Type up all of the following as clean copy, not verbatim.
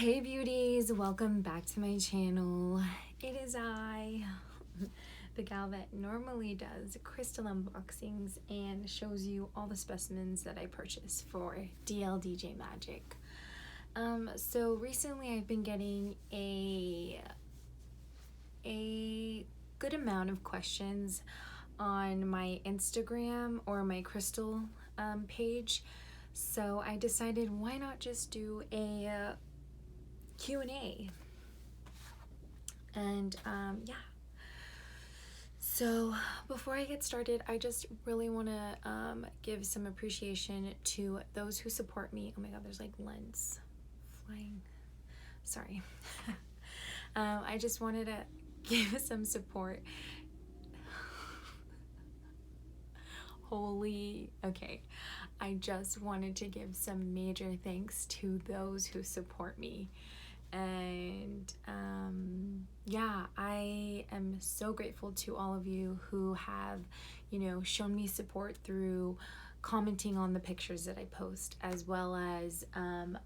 Hey beauties, welcome back to my channel. It is I, the gal that normally does crystal unboxings and shows you all the specimens that I purchase for DLDJ Magic. So recently I've been getting a good amount of questions on my Instagram or my crystal page. So I decided, why not just do a Q&A. And yeah, so before I get started, I just really want to give some appreciation to those who support me. Oh my god, there's like lens flying, sorry. I just wanted to give some support. Okay, I just wanted to give some major thanks to those who support me. And yeah, I am so grateful to all of you who have, shown me support through commenting on the pictures that I post, as well as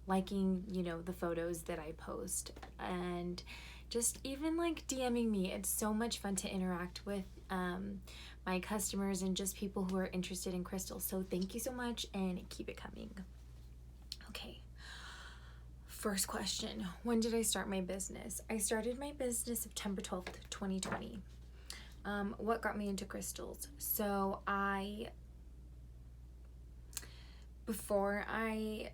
liking, the photos that I post, and just even like DMing me. It's so much fun to interact with my customers and just people who are interested in crystals. So thank you so much and keep it coming. Okay. First question, when did I start my business? I started my business September 12th, 2020. What got me into crystals? So before I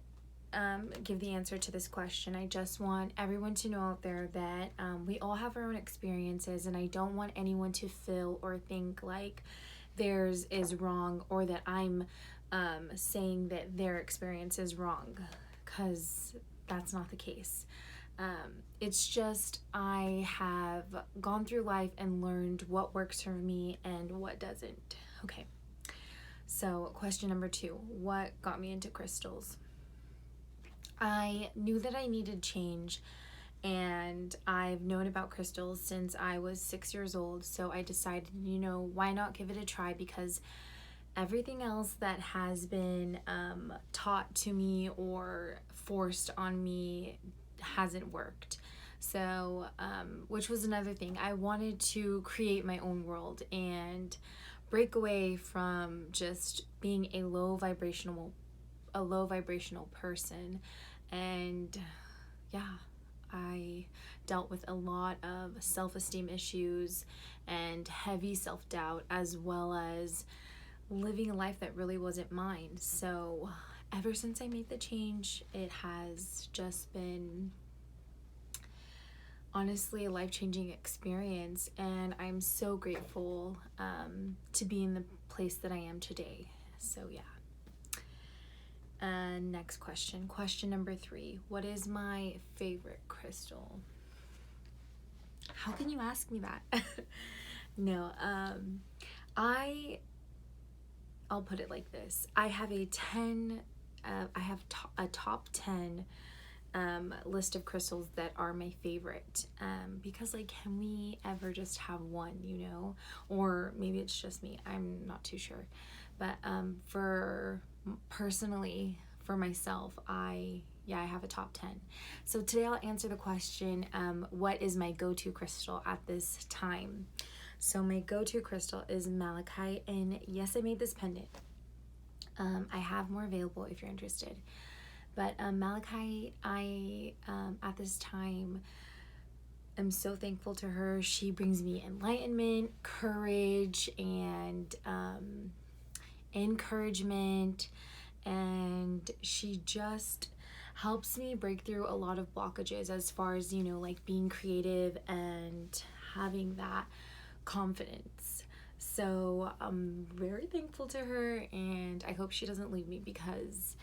give the answer to this question, I just want everyone to know out there that we all have our own experiences, and I don't want anyone to feel or think like theirs is wrong, or that I'm saying that their experience is wrong, because that's not the case. It's just I have gone through life and learned what works for me and what doesn't. Okay, so question number 2, what got me into crystals? I knew that I needed change, and I've known about crystals since I was 6 years old, so I decided, why not give it a try, because everything else that has been taught to me or forced on me hasn't worked. So which was another thing. I wanted to create my own world and break away from just being a low vibrational person. And yeah, I dealt with a lot of self-esteem issues and heavy self-doubt, as well as living a life that really wasn't mine. So ever since I made the change, it has just been honestly a life-changing experience, and I'm so grateful to be in the place that I am today. So yeah. Next question number 3, what is my favorite crystal? How can you ask me that? No, I'll put it like this. I have a top 10 list of crystals that are my favorite, because like, can we ever just have one, or maybe it's just me, I'm not too sure. But personally for myself, I have a top 10. So today I'll answer the question, what is my go-to crystal at this time? So my go-to crystal is malachite, and yes, I made this pendant. I have more available if you're interested. But malachite, I at this time am so thankful to her. She brings me enlightenment, courage, and encouragement, and she just helps me break through a lot of blockages as far as, like being creative and having that confidence. So I'm very thankful to her, and I hope she doesn't leave me, because,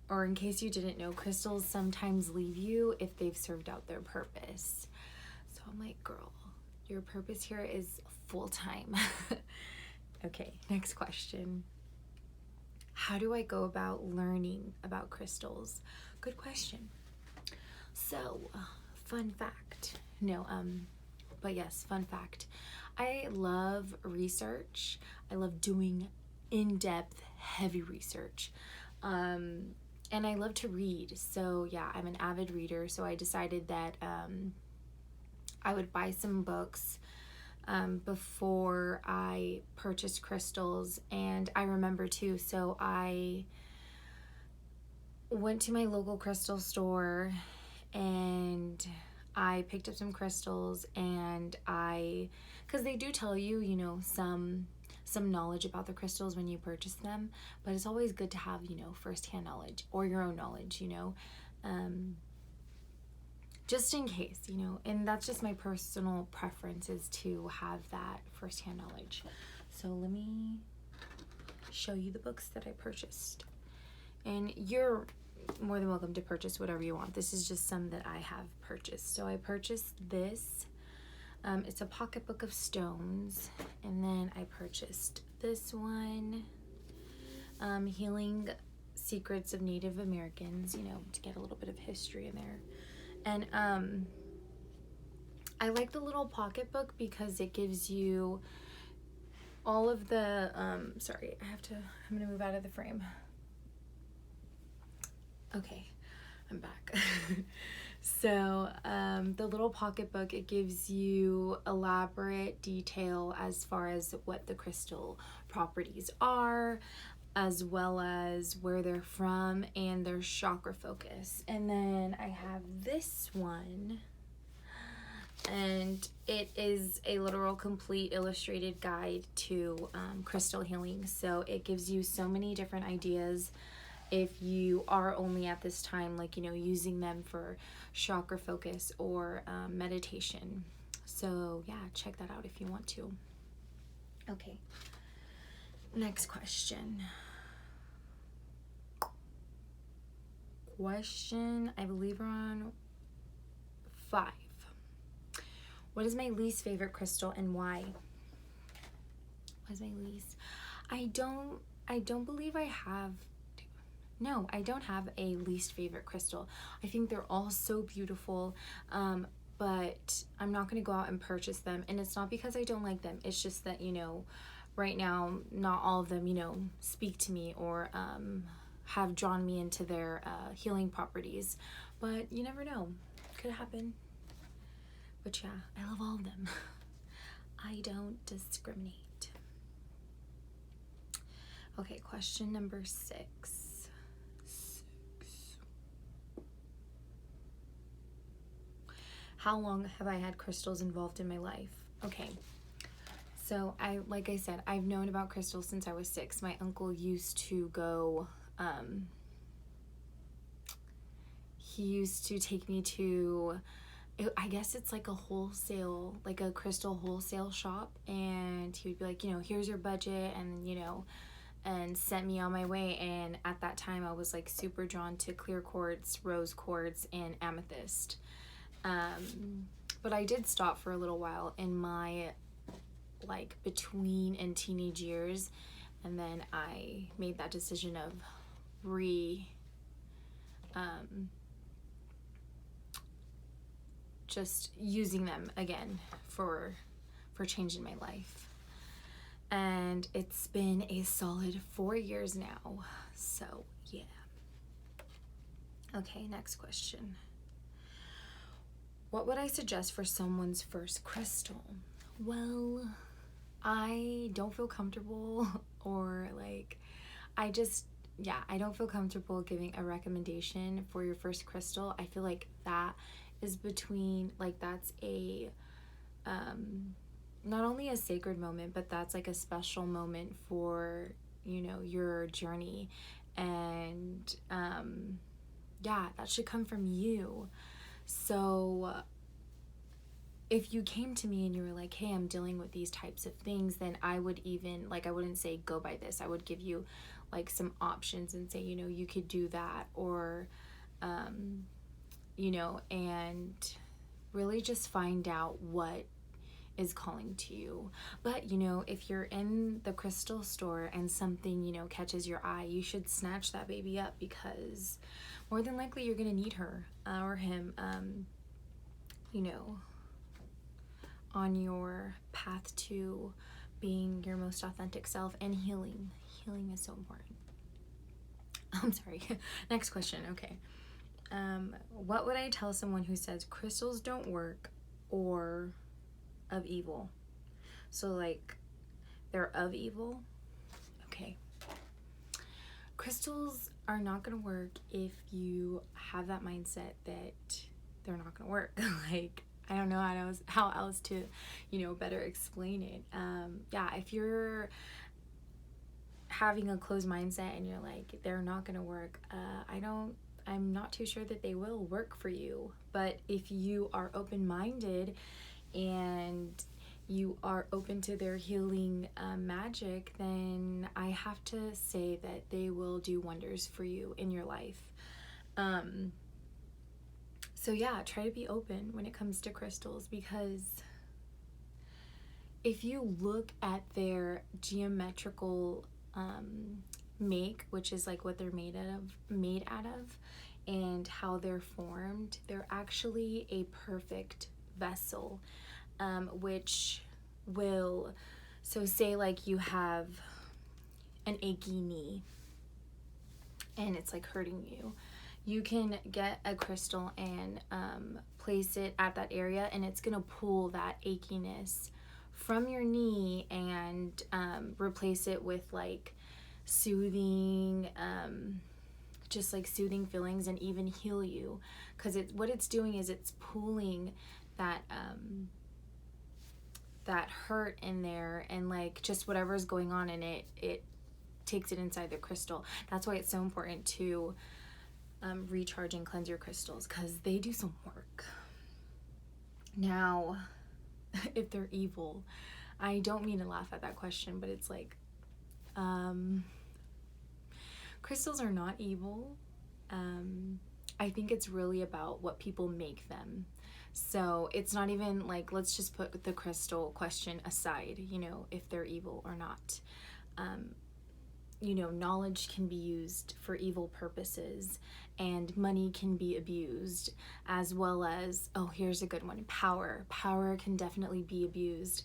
or in case you didn't know, crystals sometimes leave you if they've served out their purpose. So I'm like, girl, your purpose here is full-time. Okay, next question. How do I go about learning about crystals? Good question. So, fun fact. But yes, fun fact. I love research. I love doing in-depth, heavy research. and I love to read. So yeah, I'm an avid reader. So I decided that I would buy some books before I purchased crystals. And I remember too, so I went to my local crystal store and I picked up some crystals, and because they do tell you, you know, some knowledge about the crystals when you purchase them, but it's always good to have, you know, firsthand knowledge or your own knowledge, you know, just in case, you know, and that's just my personal preference, is to have that firsthand knowledge. So let me show you the books that I purchased. And you're more than welcome to purchase whatever you want. This is just some that I have purchased. So I purchased this. It's a pocketbook of stones. And then I purchased this one. Healing Secrets of Native Americans, you know, to get a little bit of history in there. And I like the little pocketbook because it gives you all of the, sorry, I'm gonna move out of the frame. Okay, I'm back. So the little pocketbook, it gives you elaborate detail as far as what the crystal properties are, as well as where they're from and their chakra focus. And then I have this one, and it is a literal complete illustrated guide to crystal healing. So it gives you so many different ideas if you are only at this time, like, you know, using them for chakra focus or meditation. So yeah, check that out if you want to. Okay, next question. I believe we're on 5. What is my least favorite crystal and why? What is my least? I don't believe I have. No, I don't have a least favorite crystal. I think they're all so beautiful, but I'm not going to go out and purchase them. And it's not because I don't like them. It's just that, you know, right now, not all of them, you know, speak to me or have drawn me into their healing properties. But you never know. Could happen. But yeah, I love all of them. I don't discriminate. Okay, question number 6. How long have I had crystals involved in my life? Okay, so like I said, I've known about crystals since I was 6. My uncle used to go, he used to take me to, I guess it's like a crystal wholesale shop, and he would be like, you know, here's your budget, and, you know, and sent me on my way. And at that time I was like super drawn to clear quartz, rose quartz, and amethyst. But I did stop for a little while in my like between and teenage years, and then I made that decision of just using them again for changing my life. And it's been a solid 4 years now. So yeah. Okay, next question. What would I suggest for someone's first crystal? Well, I don't feel comfortable or like, I don't feel comfortable giving a recommendation for your first crystal. I feel like that is that's a, not only a sacred moment, but that's like a special moment for, you know, your journey. And that should come from you. So if you came to me and you were like, hey, I'm dealing with these types of things, then I would even, like, I wouldn't say go by this. I would give you like some options and say, you know, you could do that, or, you know, and really just find out what is calling to you. But, you know, if you're in the crystal store and something, you know, catches your eye, you should snatch that baby up, because more than likely you're gonna need her or him, you know, on your path to being your most authentic self and healing. Healing is so important. I'm sorry. Next question. Okay. What would I tell someone who says crystals don't work or of evil? So, like, they're of evil? Okay. Crystals are not going to work if you have that mindset that they're not going to work. Like, I don't know how else to, better explain it. Yeah, if you're having a closed mindset and you're like, they're not going to work, I'm not too sure that they will work for you. But if you are open-minded and you are open to their healing magic, then I have to say that they will do wonders for you in your life. So yeah, try to be open when it comes to crystals, because if you look at their geometrical make, which is like what they're made out of, and how they're formed, they're actually a perfect vessel, which will, so say like you have an achy knee and it's like hurting you, you can get a crystal and place it at that area, and it's gonna pull that achiness from your knee and replace it with like soothing, just like soothing feelings, and even heal you, because what it's doing is it's pulling that that hurt in there, and like just whatever's going on in it takes it inside the crystal. That's why it's so important to recharge and cleanse your crystals, because they do some work. Now, if they're evil, I don't mean to laugh at that question, but it's like, crystals are not evil. I think it's really about what people make them. So it's not even like, let's just put the crystal question aside, if they're evil or not. Knowledge can be used for evil purposes, and money can be abused, as well as, oh, here's a good one, power. Power can definitely be abused.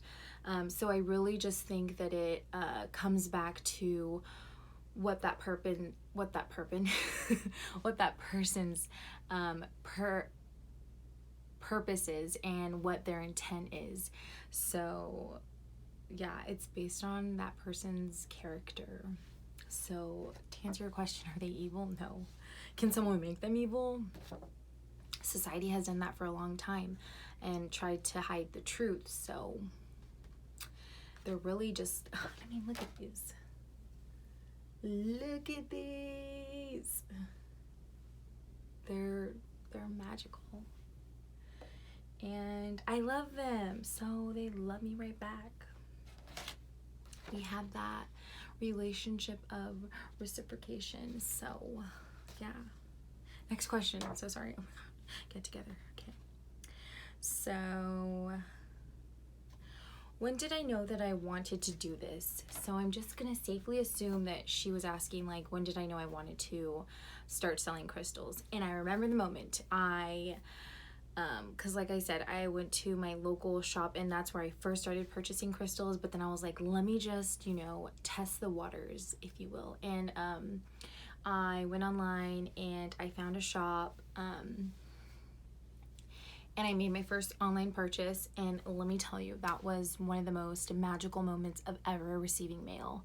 So I really just think that it comes back to what that person's purpose is and what their intent is. So yeah, it's based on that person's character. So to answer your question, are they evil? No. Can someone make them evil? Society has done that for a long time and tried to hide the truth. So they're really just, look at these. Look at these. They're magical. And I love them, so they love me right back. We have that relationship of reciprocation. So yeah. Next question. I'm so sorry. Oh my god. Get together. Okay. So when did I know that I wanted to do this? So I'm just gonna safely assume that she was asking, like, when did I know I wanted to start selling crystals? And I remember the moment because like I said, I went to my local shop, and that's where I first started purchasing crystals. But then I was like, let me just, test the waters, if you will. And I went online and I found a shop, and I made my first online purchase. And let me tell you, that was one of the most magical moments of ever receiving mail.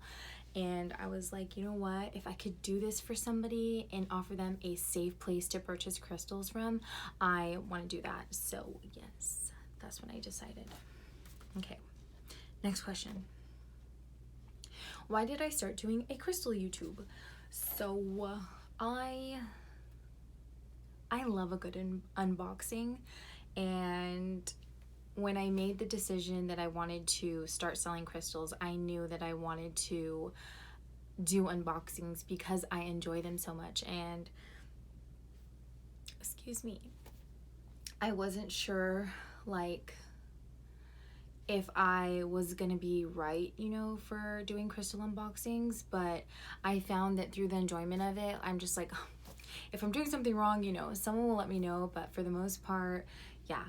And I was like, you know what? If I could do this for somebody and offer them a safe place to purchase crystals from, I want to do that. So yes, that's when I decided. Okay, next question. Why did I start doing a crystal YouTube? So I love a good unboxing, and when I made the decision that I wanted to start selling crystals, I knew that I wanted to do unboxings because I enjoy them so much. And excuse me, I wasn't sure like if I was gonna be right, for doing crystal unboxings, but I found that through the enjoyment of it, I'm just like, if I'm doing something wrong, someone will let me know. But for the most part, yeah,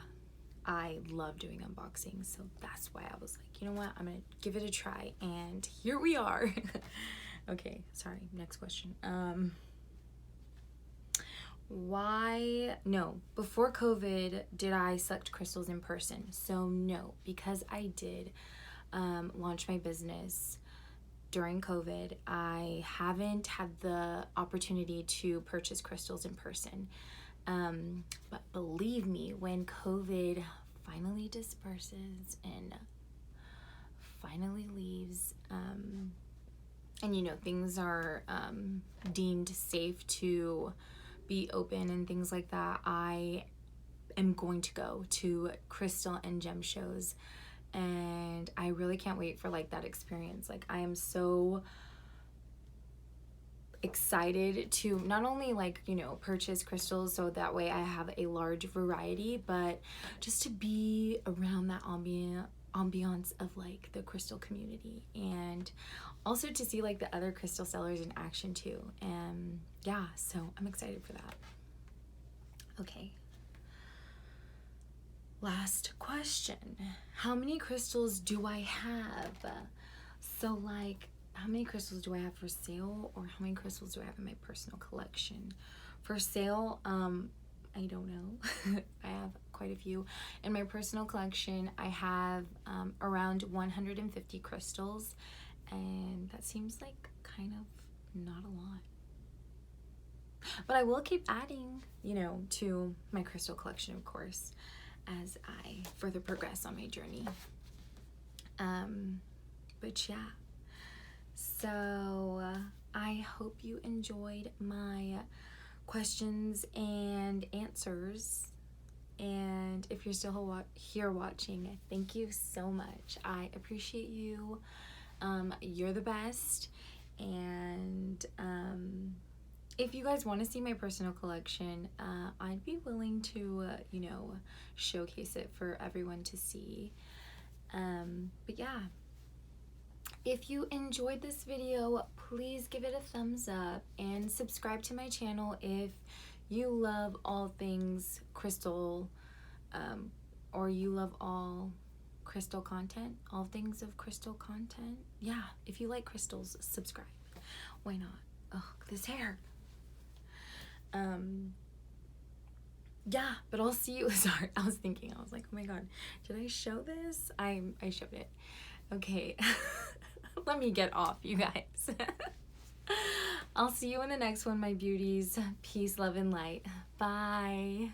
I love doing unboxings. So that's why I was like, you know what, I'm gonna give it a try, and here we are. Okay, sorry, next question. before COVID, did I select crystals in person? So no, because I did launch my business during COVID, I haven't had the opportunity to purchase crystals in person. But believe me, when COVID finally disperses and finally leaves, and things are deemed safe to be open and things like that, I am going to go to crystal and gem shows, and I really can't wait for like that experience. Like, I am so excited to not only like purchase crystals so that way I have a large variety, but just to be around that ambiance of like the crystal community, and also to see like the other crystal sellers in action too. And yeah, so I'm excited for that. Okay, last question. How many crystals do I have? So like, how many crystals do I have for sale, or how many crystals do I have in my personal collection? For sale, I don't know. I have quite a few. In my personal collection, I have around 150 crystals, and that seems like kind of not a lot. But I will keep adding, to my crystal collection, of course, as I further progress on my journey. But yeah. So I hope you enjoyed my questions and answers. And if you're still here watching, thank you so much. I appreciate you. You're the best. And if you guys want to see my personal collection, I'd be willing to, showcase it for everyone to see. But yeah. If you enjoyed this video, please give it a thumbs up and subscribe to my channel if you love all things crystal, or you love all crystal content, all things of crystal content. Yeah, if you like crystals, subscribe. Why not? Oh, this hair. Yeah, but I'll see you. Sorry, I was like, oh my god, did I show this? I showed it. Okay. Let me get off, you guys. I'll see you in the next one, my beauties. Peace, love, and light. Bye.